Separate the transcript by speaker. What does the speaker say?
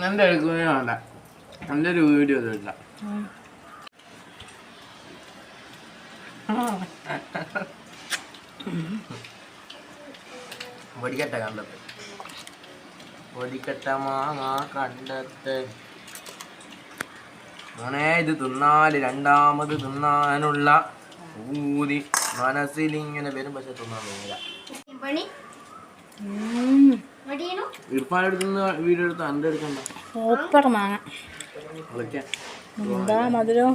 Speaker 1: എന്റെ എടുക്കുകയും വേണ്ട. എൻ്റെ ഒരു വീഡിയോ ഇല്ല. വെടിക്കട്ട കണ്ടത്, വെടിക്കട്ട മാങ്ങ കണ്ടത് മോനെ. ഇത് തിന്നാല് രണ്ടാമത് തിന്നാനുള്ള ഊതി മനസ്സിലിങ്ങനെ വരും, പക്ഷെ തിന്നാൻ തോന്നില്ല. ഇർഫാനെടുത്തുന്ന വീഡിയോ എടുത്ത് എൻ്റെ എടുക്കണ്ട.
Speaker 2: സൂപ്പർ മാങ്ങ, എന്താ മധുരം.